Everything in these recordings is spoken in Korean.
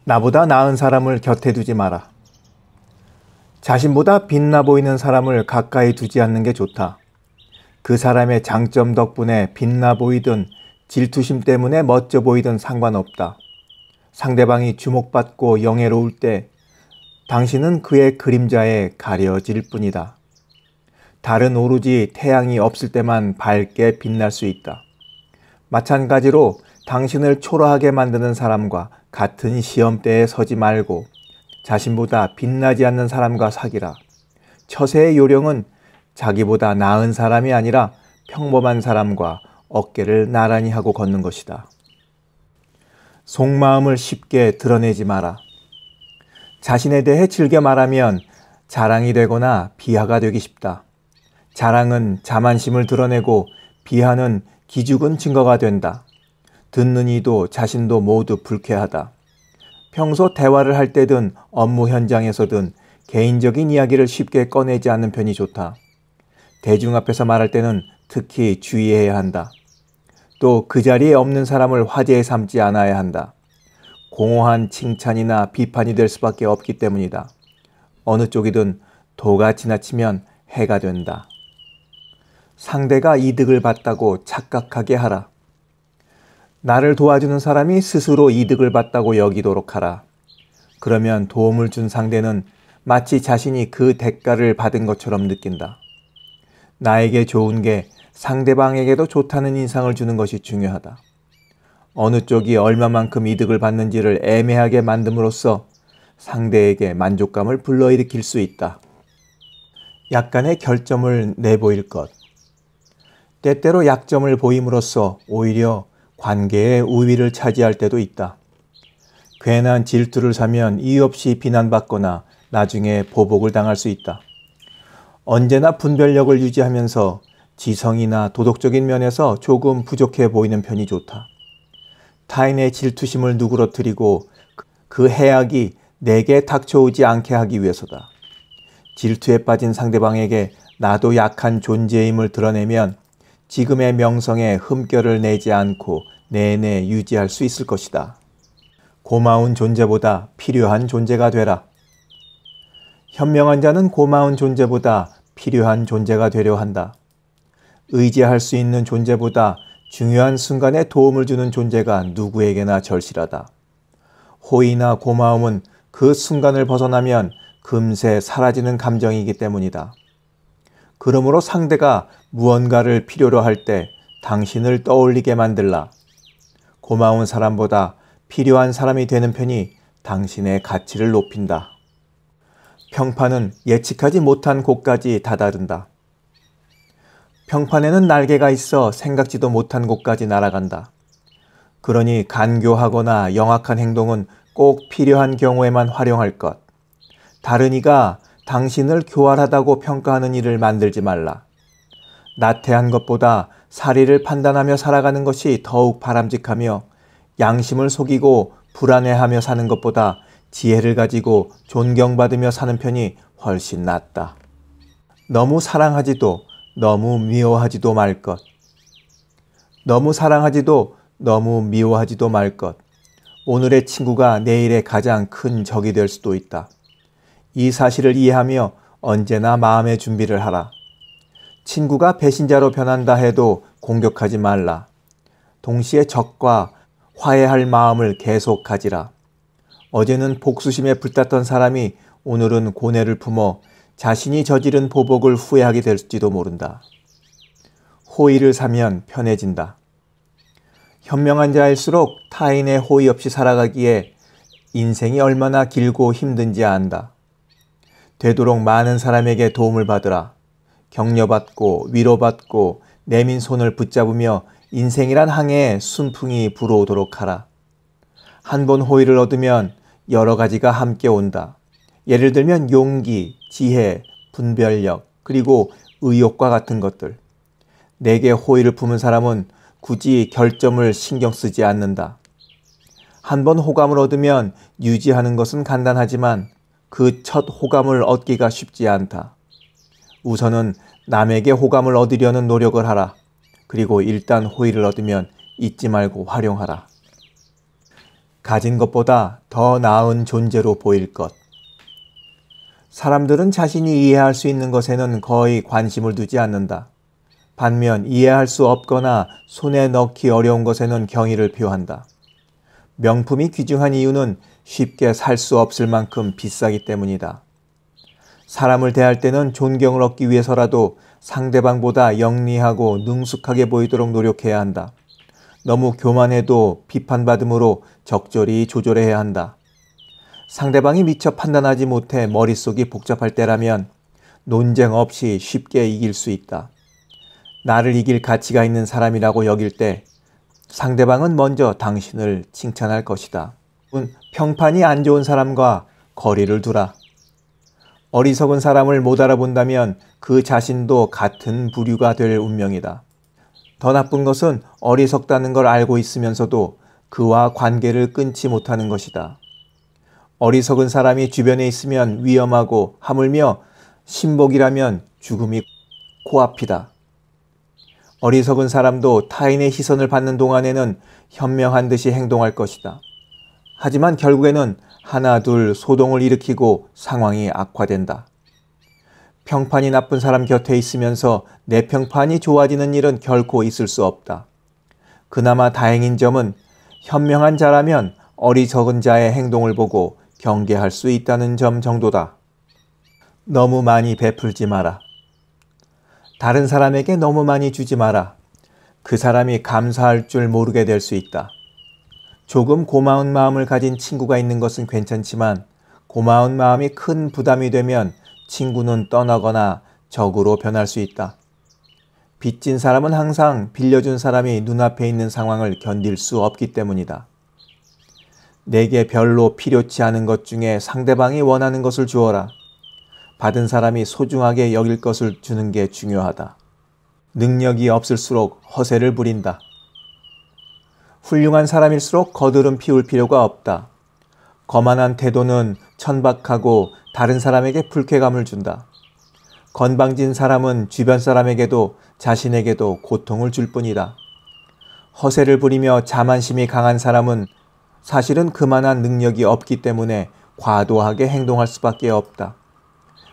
나보다 나은 사람을 곁에 두지 마라. 자신보다 빛나 보이는 사람을 가까이 두지 않는 게 좋다. 그 사람의 장점 덕분에 빛나 보이든 질투심 때문에 멋져 보이든 상관없다. 상대방이 주목받고 영예로울 때 당신은 그의 그림자에 가려질 뿐이다. 달은 오로지 태양이 없을 때만 밝게 빛날 수 있다. 마찬가지로 당신을 초라하게 만드는 사람과 같은 시험대에 서지 말고 자신보다 빛나지 않는 사람과 사귀라. 처세의 요령은 자기보다 나은 사람이 아니라 평범한 사람과 어깨를 나란히 하고 걷는 것이다. 속마음을 쉽게 드러내지 마라. 자신에 대해 즐겨 말하면 자랑이 되거나 비하가 되기 쉽다. 자랑은 자만심을 드러내고 비하는 기죽은 증거가 된다. 듣는 이도 자신도 모두 불쾌하다. 평소 대화를 할 때든 업무 현장에서든 개인적인 이야기를 쉽게 꺼내지 않는 편이 좋다. 대중 앞에서 말할 때는 특히 주의해야 한다. 또 그 자리에 없는 사람을 화제에 삼지 않아야 한다. 공허한 칭찬이나 비판이 될 수밖에 없기 때문이다. 어느 쪽이든 도가 지나치면 해가 된다. 상대가 이득을 봤다고 착각하게 하라. 나를 도와주는 사람이 스스로 이득을 봤다고 여기도록 하라. 그러면 도움을 준 상대는 마치 자신이 그 대가를 받은 것처럼 느낀다. 나에게 좋은 게 상대방에게도 좋다는 인상을 주는 것이 중요하다. 어느 쪽이 얼마만큼 이득을 받는지를 애매하게 만듦으로써 상대에게 만족감을 불러일으킬 수 있다. 약간의 결점을 내보일 것. 때때로 약점을 보임으로써 오히려 관계의 우위를 차지할 때도 있다. 괜한 질투를 사면 이유 없이 비난받거나 나중에 보복을 당할 수 있다. 언제나 분별력을 유지하면서 지성이나 도덕적인 면에서 조금 부족해 보이는 편이 좋다. 타인의 질투심을 누그러뜨리고 그 해악이 내게 닥쳐오지 않게 하기 위해서다. 질투에 빠진 상대방에게 나도 약한 존재임을 드러내면 지금의 명성에 흠결을 내지 않고 내내 유지할 수 있을 것이다. 고마운 존재보다 필요한 존재가 되라. 현명한 자는 고마운 존재보다 필요한 존재가 되려 한다. 의지할 수 있는 존재보다 중요한 순간에 도움을 주는 존재가 누구에게나 절실하다. 호의나 고마움은 그 순간을 벗어나면 금세 사라지는 감정이기 때문이다. 그러므로 상대가 무언가를 필요로 할 때 당신을 떠올리게 만들라. 고마운 사람보다 필요한 사람이 되는 편이 당신의 가치를 높인다. 평판은 예측하지 못한 곳까지 다다른다. 평판에는 날개가 있어 생각지도 못한 곳까지 날아간다. 그러니 간교하거나 영악한 행동은 꼭 필요한 경우에만 활용할 것. 다른 이가 당신을 교활하다고 평가하는 일을 만들지 말라. 나태한 것보다 사리를 판단하며 살아가는 것이 더욱 바람직하며 양심을 속이고 불안해하며 사는 것보다 지혜를 가지고 존경받으며 사는 편이 훨씬 낫다. 너무 사랑하지도 너무 미워하지도 말 것. 너무 사랑하지도 너무 미워하지도 말 것. 오늘의 친구가 내일의 가장 큰 적이 될 수도 있다. 이 사실을 이해하며 언제나 마음의 준비를 하라. 친구가 배신자로 변한다 해도 공격하지 말라. 동시에 적과 화해할 마음을 계속 가지라. 어제는 복수심에 불탔던 사람이 오늘은 고뇌를 품어 자신이 저지른 보복을 후회하게 될지도 모른다. 호의를 사면 편해진다. 현명한 자일수록 타인의 호의 없이 살아가기에 인생이 얼마나 길고 힘든지 안다. 되도록 많은 사람에게 도움을 받으라. 격려받고 위로받고 내민 손을 붙잡으며 인생이란 항해에 순풍이 불어오도록 하라. 한 번 호의를 얻으면 여러 가지가 함께 온다. 예를 들면 용기, 지혜, 분별력, 그리고 의욕과 같은 것들. 내게 호의를 품은 사람은 굳이 결점을 신경 쓰지 않는다. 한 번 호감을 얻으면 유지하는 것은 간단하지만 그 첫 호감을 얻기가 쉽지 않다. 우선은 남에게 호감을 얻으려는 노력을 하라. 그리고 일단 호의를 얻으면 잊지 말고 활용하라. 가진 것보다 더 나은 존재로 보일 것. 사람들은 자신이 이해할 수 있는 것에는 거의 관심을 두지 않는다. 반면 이해할 수 없거나 손에 넣기 어려운 것에는 경의를 표한다. 명품이 귀중한 이유는 쉽게 살 수 없을 만큼 비싸기 때문이다. 사람을 대할 때는 존경을 얻기 위해서라도 상대방보다 영리하고 능숙하게 보이도록 노력해야 한다. 너무 교만해도 비판받음으로 적절히 조절해야 한다. 상대방이 미처 판단하지 못해 머릿속이 복잡할 때라면 논쟁 없이 쉽게 이길 수 있다. 나를 이길 가치가 있는 사람이라고 여길 때 상대방은 먼저 당신을 칭찬할 것이다. 평판이 안 좋은 사람과 거리를 두라. 어리석은 사람을 못 알아본다면 그 자신도 같은 부류가 될 운명이다. 더 나쁜 것은 어리석다는 걸 알고 있으면서도 그와 관계를 끊지 못하는 것이다. 어리석은 사람이 주변에 있으면 위험하고 하물며 신복이라면 죽음이 코앞이다. 어리석은 사람도 타인의 시선을 받는 동안에는 현명한 듯이 행동할 것이다. 하지만 결국에는 하나 둘 소동을 일으키고 상황이 악화된다. 평판이 나쁜 사람 곁에 있으면서 내 평판이 좋아지는 일은 결코 있을 수 없다. 그나마 다행인 점은 현명한 자라면 어리석은 자의 행동을 보고 경계할 수 있다는 점 정도다. 너무 많이 베풀지 마라. 다른 사람에게 너무 많이 주지 마라. 그 사람이 감사할 줄 모르게 될 수 있다. 조금 고마운 마음을 가진 친구가 있는 것은 괜찮지만 고마운 마음이 큰 부담이 되면 친구는 떠나거나 적으로 변할 수 있다. 빚진 사람은 항상 빌려준 사람이 눈앞에 있는 상황을 견딜 수 없기 때문이다. 내게 별로 필요치 않은 것 중에 상대방이 원하는 것을 주어라. 받은 사람이 소중하게 여길 것을 주는 게 중요하다. 능력이 없을수록 허세를 부린다. 훌륭한 사람일수록 거드름 피울 필요가 없다. 거만한 태도는 천박하고 다른 사람에게 불쾌감을 준다. 건방진 사람은 주변 사람에게도 자신에게도 고통을 줄 뿐이다. 허세를 부리며 자만심이 강한 사람은 사실은 그만한 능력이 없기 때문에 과도하게 행동할 수밖에 없다.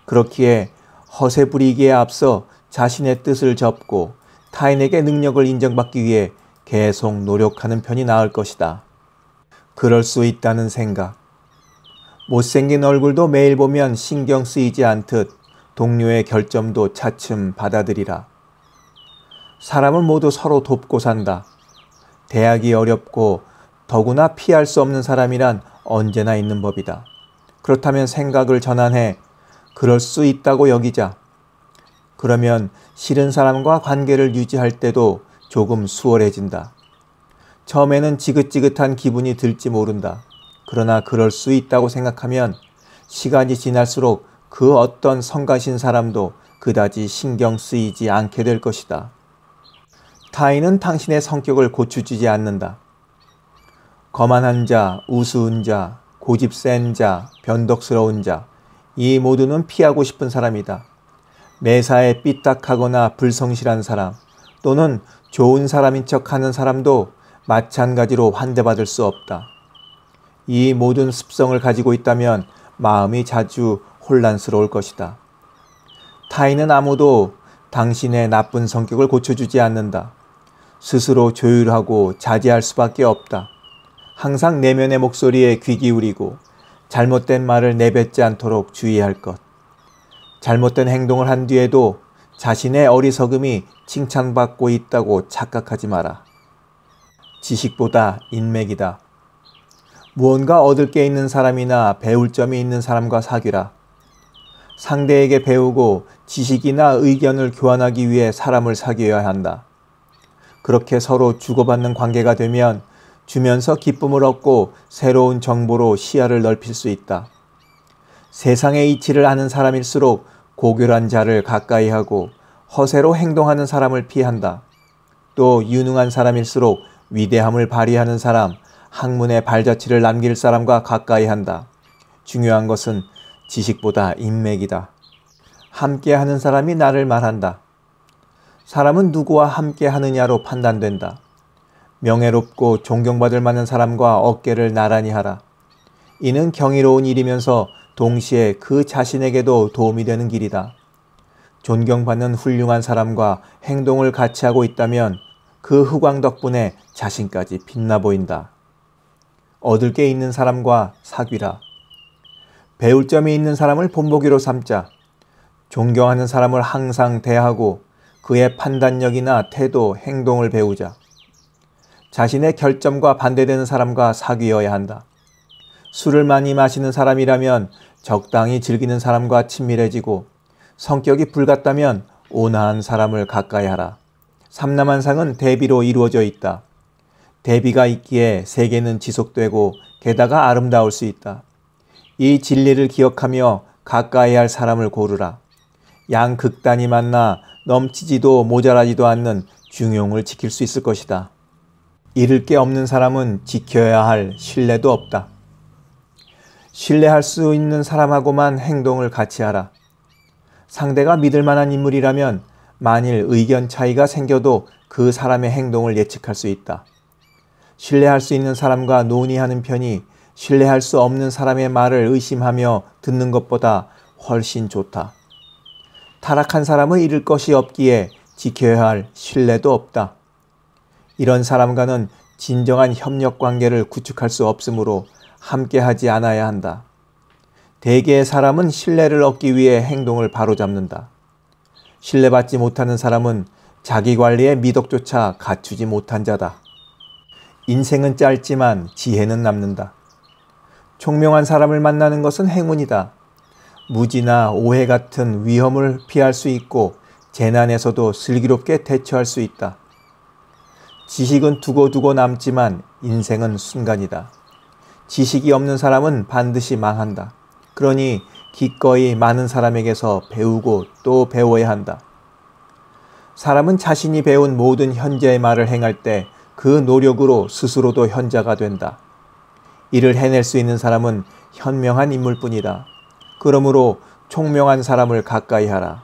그렇기에 허세 부리기에 앞서 자신의 뜻을 접고 타인에게 능력을 인정받기 위해 계속 노력하는 편이 나을 것이다. 그럴 수 있다는 생각. 못생긴 얼굴도 매일 보면 신경 쓰이지 않듯 동료의 결점도 차츰 받아들이라. 사람은 모두 서로 돕고 산다. 대하기 어렵고 더구나 피할 수 없는 사람이란 언제나 있는 법이다. 그렇다면 생각을 전환해 그럴 수 있다고 여기자. 그러면 싫은 사람과 관계를 유지할 때도 조금 수월해진다. 처음에는 지긋지긋한 기분이 들지 모른다. 그러나 그럴 수 있다고 생각하면 시간이 지날수록 그 어떤 성가신 사람도 그다지 신경 쓰이지 않게 될 것이다. 타인은 당신의 성격을 고쳐주지 않는다. 거만한 자, 우스운 자, 고집 센 자, 변덕스러운 자, 이 모두는 피하고 싶은 사람이다. 매사에 삐딱하거나 불성실한 사람 또는 좋은 사람인 척하는 사람도 마찬가지로 환대받을 수 없다. 이 모든 습성을 가지고 있다면 마음이 자주 혼란스러울 것이다. 타인은 아무도 당신의 나쁜 성격을 고쳐주지 않는다. 스스로 조율하고 자제할 수밖에 없다. 항상 내면의 목소리에 귀 기울이고 잘못된 말을 내뱉지 않도록 주의할 것. 잘못된 행동을 한 뒤에도 자신의 어리석음이 칭찬받고 있다고 착각하지 마라. 지식보다 인맥이다. 무언가 얻을 게 있는 사람이나 배울 점이 있는 사람과 사귀라. 상대에게 배우고 지식이나 의견을 교환하기 위해 사람을 사귀어야 한다. 그렇게 서로 주고받는 관계가 되면 주면서 기쁨을 얻고 새로운 정보로 시야를 넓힐 수 있다. 세상의 이치를 아는 사람일수록 고결한 자를 가까이 하고 허세로 행동하는 사람을 피한다. 또 유능한 사람일수록 위대함을 발휘하는 사람, 학문의 발자취를 남길 사람과 가까이 한다. 중요한 것은 지식보다 인맥이다. 함께하는 사람이 나를 말한다. 사람은 누구와 함께하느냐로 판단된다. 명예롭고 존경받을 만한 사람과 어깨를 나란히 하라. 이는 경이로운 일이면서 동시에 그 자신에게도 도움이 되는 길이다. 존경받는 훌륭한 사람과 행동을 같이 하고 있다면 그 후광 덕분에 자신까지 빛나 보인다. 얻을 게 있는 사람과 사귀라. 배울 점이 있는 사람을 본보기로 삼자. 존경하는 사람을 항상 대하고 그의 판단력이나 태도, 행동을 배우자. 자신의 결점과 반대되는 사람과 사귀어야 한다. 술을 많이 마시는 사람이라면 적당히 즐기는 사람과 친밀해지고 성격이 불같다면 온화한 사람을 가까이 하라. 삼남한상은 대비로 이루어져 있다. 대비가 있기에 세계는 지속되고 게다가 아름다울 수 있다. 이 진리를 기억하며 가까이 할 사람을 고르라. 양극단이 만나 넘치지도 모자라지도 않는 중용을 지킬 수 있을 것이다. 잃을 게 없는 사람은 지켜야 할 신뢰도 없다. 신뢰할 수 있는 사람하고만 행동을 같이 하라. 상대가 믿을 만한 인물이라면 만일 의견 차이가 생겨도 그 사람의 행동을 예측할 수 있다. 신뢰할 수 있는 사람과 논의하는 편이 신뢰할 수 없는 사람의 말을 의심하며 듣는 것보다 훨씬 좋다. 타락한 사람을 잃을 것이 없기에 지켜야 할 신뢰도 없다. 이런 사람과는 진정한 협력 관계를 구축할 수 없으므로 함께하지 않아야 한다. 대개의 사람은 신뢰를 얻기 위해 행동을 바로잡는다. 신뢰받지 못하는 사람은 자기 관리의 미덕조차 갖추지 못한 자다. 인생은 짧지만 지혜는 남는다. 총명한 사람을 만나는 것은 행운이다. 무지나 오해 같은 위험을 피할 수 있고 재난에서도 슬기롭게 대처할 수 있다. 지식은 두고두고 남지만 인생은 순간이다. 지식이 없는 사람은 반드시 망한다. 그러니 기꺼이 많은 사람에게서 배우고 또 배워야 한다. 사람은 자신이 배운 모든 현자의 말을 행할 때 그 노력으로 스스로도 현자가 된다. 이를 해낼 수 있는 사람은 현명한 인물뿐이다. 그러므로 총명한 사람을 가까이 하라.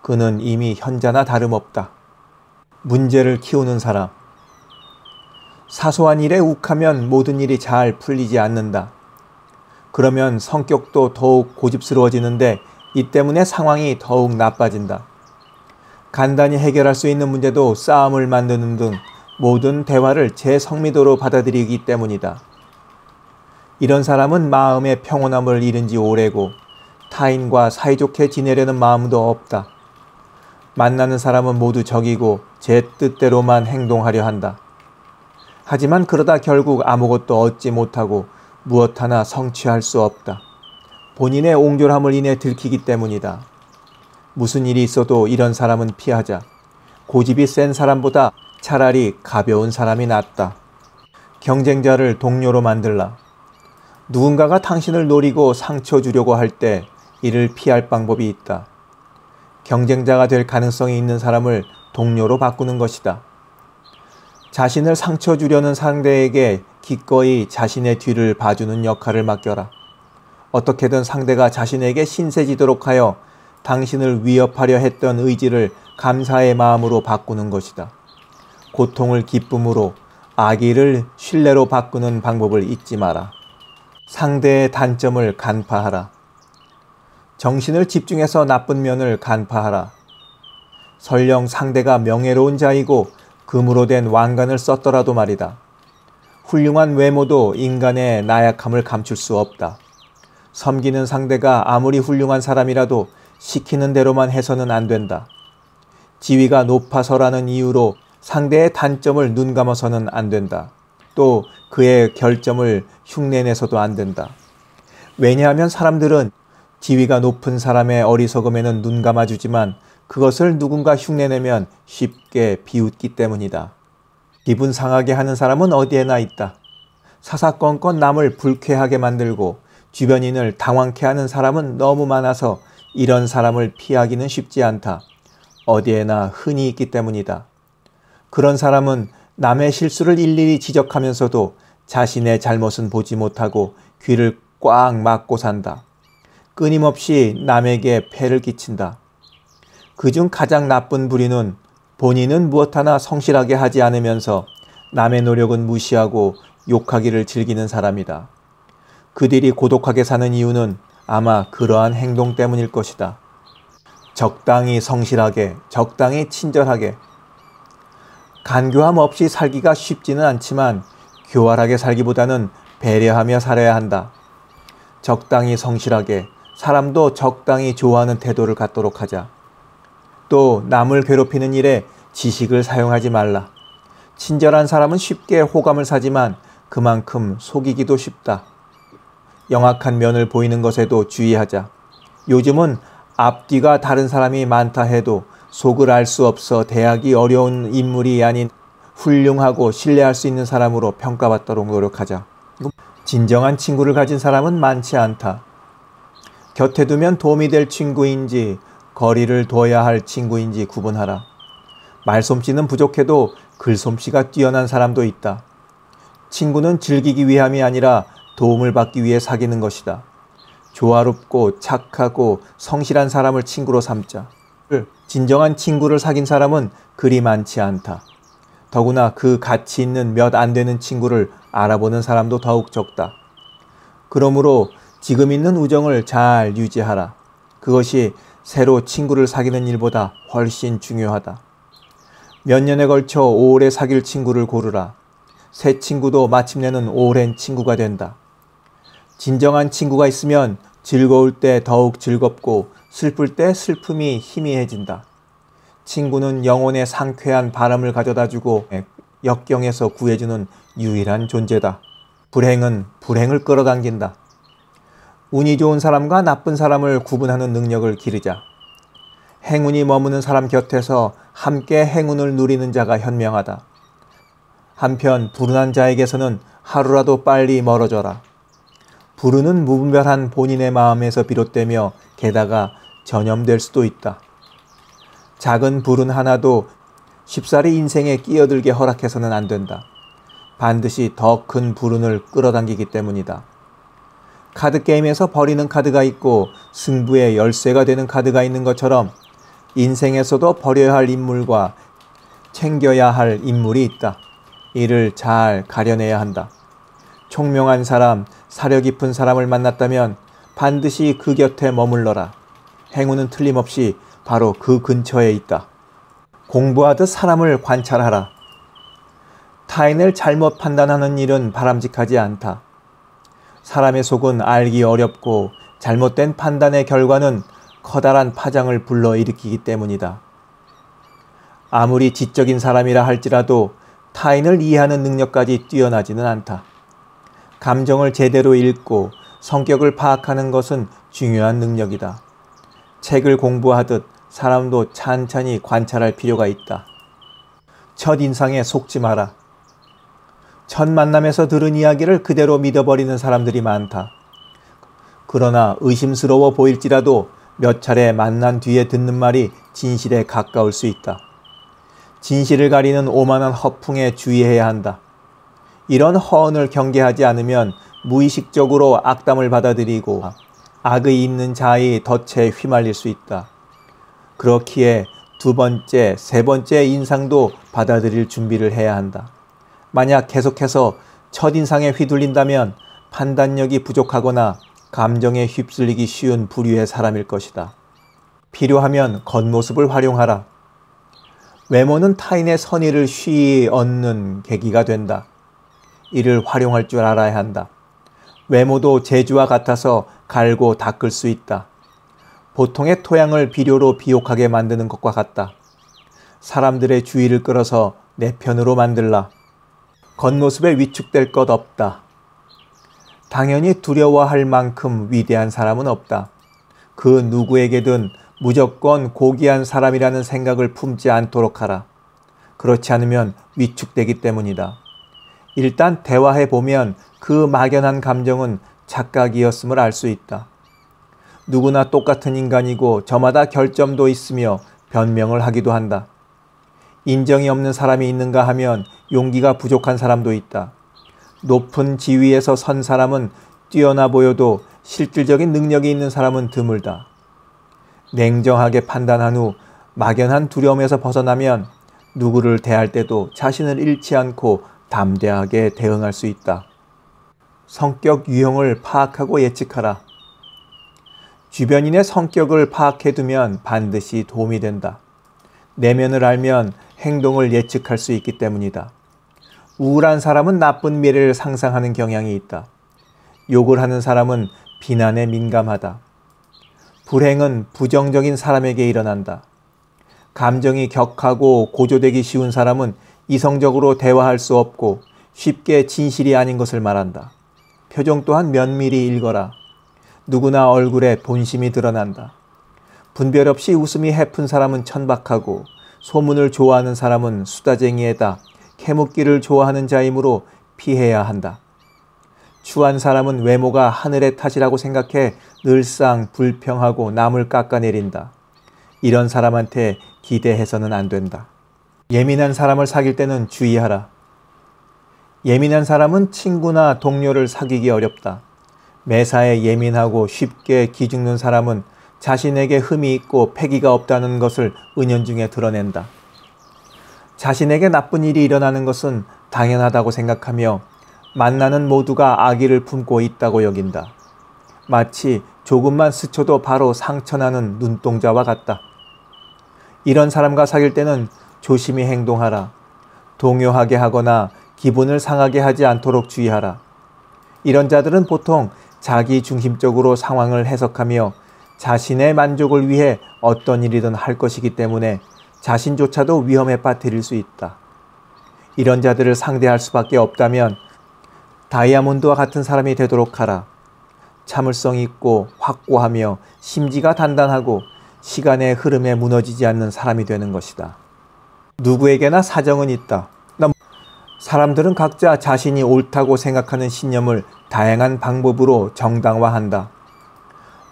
그는 이미 현자나 다름없다. 문제를 키우는 사람. 사소한 일에 욱하면 모든 일이 잘 풀리지 않는다. 그러면 성격도 더욱 고집스러워지는데 이 때문에 상황이 더욱 나빠진다. 간단히 해결할 수 있는 문제도 싸움을 만드는 등 모든 대화를 제 성미도로 받아들이기 때문이다. 이런 사람은 마음의 평온함을 잃은 지 오래고 타인과 사이좋게 지내려는 마음도 없다. 만나는 사람은 모두 적이고 제 뜻대로만 행동하려 한다. 하지만 그러다 결국 아무것도 얻지 못하고 무엇 하나 성취할 수 없다. 본인의 옹졸함을 인해 들키기 때문이다. 무슨 일이 있어도 이런 사람은 피하자. 고집이 센 사람보다 차라리 가벼운 사람이 낫다. 경쟁자를 동료로 만들라. 누군가가 당신을 노리고 상처 주려고 할 때 이를 피할 방법이 있다. 경쟁자가 될 가능성이 있는 사람을 동료로 바꾸는 것이다. 자신을 상처 주려는 상대에게 기꺼이 자신의 뒤를 봐주는 역할을 맡겨라. 어떻게든 상대가 자신에게 신세지도록 하여 당신을 위협하려 했던 의지를 감사의 마음으로 바꾸는 것이다. 고통을 기쁨으로, 악의를 신뢰로 바꾸는 방법을 잊지 마라. 상대의 단점을 간파하라. 정신을 집중해서 나쁜 면을 간파하라. 설령 상대가 명예로운 자이고 금으로 된 왕관을 썼더라도 말이다. 훌륭한 외모도 인간의 나약함을 감출 수 없다. 섬기는 상대가 아무리 훌륭한 사람이라도 시키는 대로만 해서는 안 된다. 지위가 높아서라는 이유로 상대의 단점을 눈감아서는 안 된다. 또 그의 결점을 흉내내서도 안 된다. 왜냐하면 사람들은 지위가 높은 사람의 어리석음에는 눈감아주지만 그것을 누군가 흉내내면 쉽게 비웃기 때문이다. 기분 상하게 하는 사람은 어디에나 있다. 사사건건 남을 불쾌하게 만들고 주변인을 당황케 하는 사람은 너무 많아서 이런 사람을 피하기는 쉽지 않다. 어디에나 흔히 있기 때문이다. 그런 사람은 남의 실수를 일일이 지적하면서도 자신의 잘못은 보지 못하고 귀를 꽉 막고 산다. 끊임없이 남에게 폐를 끼친다. 그중 가장 나쁜 부류는 본인은 무엇 하나 성실하게 하지 않으면서 남의 노력은 무시하고 욕하기를 즐기는 사람이다. 그들이 고독하게 사는 이유는 아마 그러한 행동 때문일 것이다. 적당히 성실하게, 적당히 친절하게. 간교함 없이 살기가 쉽지는 않지만 교활하게 살기보다는 배려하며 살아야 한다. 적당히 성실하게, 사람도 적당히 좋아하는 태도를 갖도록 하자. 또 남을 괴롭히는 일에 지식을 사용하지 말라. 친절한 사람은 쉽게 호감을 사지만 그만큼 속이기도 쉽다. 영악한 면을 보이는 것에도 주의하자. 요즘은 앞뒤가 다른 사람이 많다 해도 속을 알 수 없어 대하기 어려운 인물이 아닌 훌륭하고 신뢰할 수 있는 사람으로 평가받도록 노력하자. 진정한 친구를 가진 사람은 많지 않다. 곁에 두면 도움이 될 친구인지 거리를 둬야 할 친구인지 구분하라. 말솜씨는 부족해도 글솜씨가 뛰어난 사람도 있다. 친구는 즐기기 위함이 아니라 도움을 받기 위해 사귀는 것이다. 조화롭고 착하고 성실한 사람을 친구로 삼자. 진정한 친구를 사귄 사람은 그리 많지 않다. 더구나 그 가치 있는 몇 안 되는 친구를 알아보는 사람도 더욱 적다. 그러므로 지금 있는 우정을 잘 유지하라. 그것이 새로 친구를 사귀는 일보다 훨씬 중요하다. 몇 년에 걸쳐 오래 사귈 친구를 고르라. 새 친구도 마침내는 오랜 친구가 된다. 진정한 친구가 있으면 즐거울 때 더욱 즐겁고 슬플 때 슬픔이 희미해진다. 친구는 영혼의 상쾌한 바람을 가져다주고 역경에서 구해주는 유일한 존재다. 불행은 불행을 끌어당긴다. 운이 좋은 사람과 나쁜 사람을 구분하는 능력을 기르자. 행운이 머무는 사람 곁에서 함께 행운을 누리는 자가 현명하다. 한편 불운한 자에게서는 하루라도 빨리 멀어져라. 불운은 무분별한 본인의 마음에서 비롯되며 게다가 전염될 수도 있다. 작은 불운 하나도 쉽사리 인생에 끼어들게 허락해서는 안 된다. 반드시 더 큰 불운을 끌어당기기 때문이다. 카드게임에서 버리는 카드가 있고 승부의 열쇠가 되는 카드가 있는 것처럼 인생에서도 버려야 할 인물과 챙겨야 할 인물이 있다. 이를 잘 가려내야 한다. 총명한 사람, 사려 깊은 사람을 만났다면 반드시 그 곁에 머물러라. 행운은 틀림없이 바로 그 근처에 있다. 공부하듯 사람을 관찰하라. 타인을 잘못 판단하는 일은 바람직하지 않다. 사람의 속은 알기 어렵고 잘못된 판단의 결과는 커다란 파장을 불러일으키기 때문이다. 아무리 지적인 사람이라 할지라도 타인을 이해하는 능력까지 뛰어나지는 않다. 감정을 제대로 읽고 성격을 파악하는 것은 중요한 능력이다. 책을 공부하듯 사람도 찬찬히 관찰할 필요가 있다. 첫인상에 속지 마라. 첫 만남에서 들은 이야기를 그대로 믿어버리는 사람들이 많다. 그러나 의심스러워 보일지라도 몇 차례 만난 뒤에 듣는 말이 진실에 가까울 수 있다. 진실을 가리는 오만한 허풍에 주의해야 한다. 이런 허언을 경계하지 않으면 무의식적으로 악담을 받아들이고 악의 있는 자의 덫에 휘말릴 수 있다. 그렇기에 두 번째, 세 번째 인상도 받아들일 준비를 해야 한다. 만약 계속해서 첫인상에 휘둘린다면 판단력이 부족하거나 감정에 휩쓸리기 쉬운 부류의 사람일 것이다. 필요하면 겉모습을 활용하라. 외모는 타인의 선의를 쉬이 얻는 계기가 된다. 이를 활용할 줄 알아야 한다. 외모도 재주와 같아서 갈고 닦을 수 있다. 보통의 토양을 비료로 비옥하게 만드는 것과 같다. 사람들의 주의를 끌어서 내 편으로 만들라. 겉모습에 위축될 것 없다. 당연히 두려워할 만큼 위대한 사람은 없다. 그 누구에게든 무조건 고귀한 사람이라는 생각을 품지 않도록 하라. 그렇지 않으면 위축되기 때문이다. 일단 대화해보면 그 막연한 감정은 착각이었음을 알 수 있다. 누구나 똑같은 인간이고 저마다 결점도 있으며 변명을 하기도 한다. 인정이 없는 사람이 있는가 하면 용기가 부족한 사람도 있다. 높은 지위에서 선 사람은 뛰어나 보여도 실질적인 능력이 있는 사람은 드물다. 냉정하게 판단한 후 막연한 두려움에서 벗어나면 누구를 대할 때도 자신을 잃지 않고 담대하게 대응할 수 있다. 성격 유형을 파악하고 예측하라. 주변인의 성격을 파악해두면 반드시 도움이 된다. 내면을 알면 행동을 예측할 수 있기 때문이다. 우울한 사람은 나쁜 미래를 상상하는 경향이 있다. 욕을 하는 사람은 비난에 민감하다. 불행은 부정적인 사람에게 일어난다. 감정이 격하고 고조되기 쉬운 사람은 이성적으로 대화할 수 없고 쉽게 진실이 아닌 것을 말한다. 표정 또한 면밀히 읽어라. 누구나 얼굴에 본심이 드러난다. 분별 없이 웃음이 해픈 사람은 천박하고 소문을 좋아하는 사람은 수다쟁이에다 캐묻기를 좋아하는 자이므로 피해야 한다. 추한 사람은 외모가 하늘의 탓이라고 생각해 늘상 불평하고 남을 깎아내린다. 이런 사람한테 기대해서는 안 된다. 예민한 사람을 사귈 때는 주의하라. 예민한 사람은 친구나 동료를 사귀기 어렵다. 매사에 예민하고 쉽게 기죽는 사람은 자신에게 흠이 있고 패기가 없다는 것을 은연중에 드러낸다. 자신에게 나쁜 일이 일어나는 것은 당연하다고 생각하며 만나는 모두가 악의를 품고 있다고 여긴다. 마치 조금만 스쳐도 바로 상처나는 눈동자와 같다. 이런 사람과 사귈 때는 조심히 행동하라. 동요하게 하거나 기분을 상하게 하지 않도록 주의하라. 이런 자들은 보통 자기 중심적으로 상황을 해석하며 자신의 만족을 위해 어떤 일이든 할 것이기 때문에 자신조차도 위험에 빠뜨릴 수 있다. 이런 자들을 상대할 수밖에 없다면 다이아몬드와 같은 사람이 되도록 하라. 참을성 있고 확고하며 심지가 단단하고 시간의 흐름에 무너지지 않는 사람이 되는 것이다. 누구에게나 사정은 있다. 사람들은 각자 자신이 옳다고 생각하는 신념을 다양한 방법으로 정당화한다.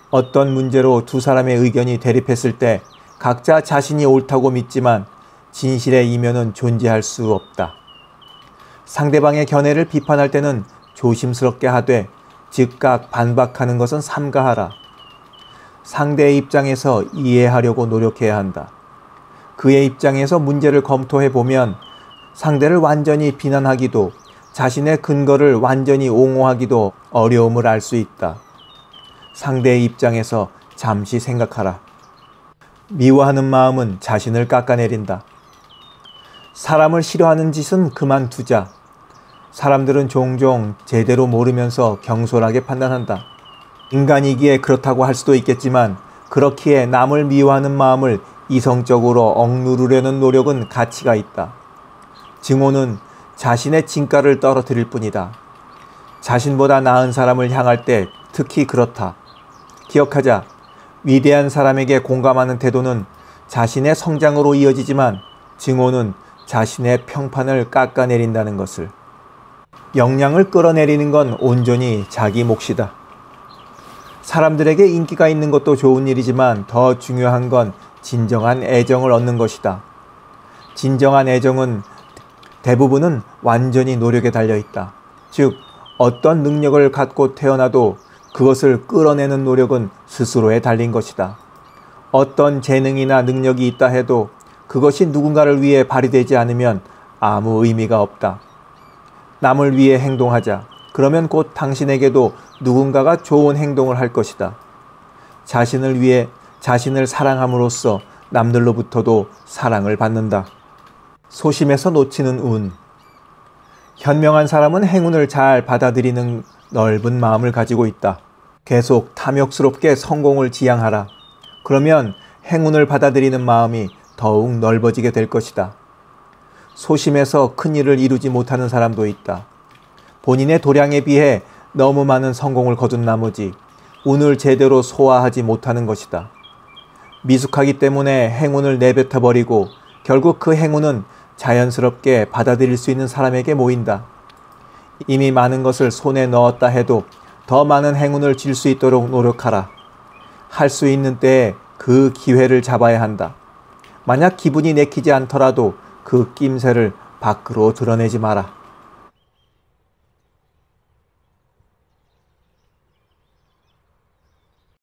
어떤 문제로 두 사람의 의견이 대립했을 때 각자 자신이 옳다고 믿지만 진실의 이면은 존재할 수 없다. 상대방의 견해를 비판할 때는 조심스럽게 하되 즉각 반박하는 것은 삼가하라. 상대의 입장에서 이해하려고 노력해야 한다. 그의 입장에서 문제를 검토해 보면 상대를 완전히 비난하기도 자신의 근거를 완전히 옹호하기도 어려움을 알 수 있다. 상대의 입장에서 잠시 생각하라. 미워하는 마음은 자신을 깎아내린다. 사람을 싫어하는 짓은 그만두자. 사람들은 종종 제대로 모르면서 경솔하게 판단한다. 인간이기에 그렇다고 할 수도 있겠지만 그렇기에 남을 미워하는 마음을 이성적으로 억누르려는 노력은 가치가 있다. 증오는 자신의 진가를 떨어뜨릴 뿐이다. 자신보다 나은 사람을 향할 때 특히 그렇다. 기억하자. 위대한 사람에게 공감하는 태도는 자신의 성장으로 이어지지만 증오는 자신의 평판을 깎아내린다는 것을. 역량을 끌어내리는 건 온전히 자기 몫이다. 사람들에게 인기가 있는 것도 좋은 일이지만 더 중요한 건 진정한 애정을 얻는 것이다. 진정한 애정은 대부분은 완전히 노력에 달려있다. 즉, 어떤 능력을 갖고 태어나도 그것을 끌어내는 노력은 스스로에 달린 것이다. 어떤 재능이나 능력이 있다 해도 그것이 누군가를 위해 발휘되지 않으면 아무 의미가 없다. 남을 위해 행동하자. 그러면 곧 당신에게도 누군가가 좋은 행동을 할 것이다. 자신을 위해 자신을 사랑함으로써 남들로부터도 사랑을 받는다. 소심해서 놓치는 운. 현명한 사람은 행운을 잘 받아들이는 넓은 마음을 가지고 있다. 계속 탐욕스럽게 성공을 지향하라. 그러면 행운을 받아들이는 마음이 더욱 넓어지게 될 것이다. 소심해서 큰 일을 이루지 못하는 사람도 있다. 본인의 도량에 비해 너무 많은 성공을 거둔 나머지 운을 제대로 소화하지 못하는 것이다. 미숙하기 때문에 행운을 내뱉어버리고 결국 그 행운은 자연스럽게 받아들일 수 있는 사람에게 모인다. 이미 많은 것을 손에 넣었다 해도 더 많은 행운을 질 수 있도록 노력하라. 할 수 있는 때에 그 기회를 잡아야 한다. 만약 기분이 내키지 않더라도 그 낌새를 밖으로 드러내지 마라.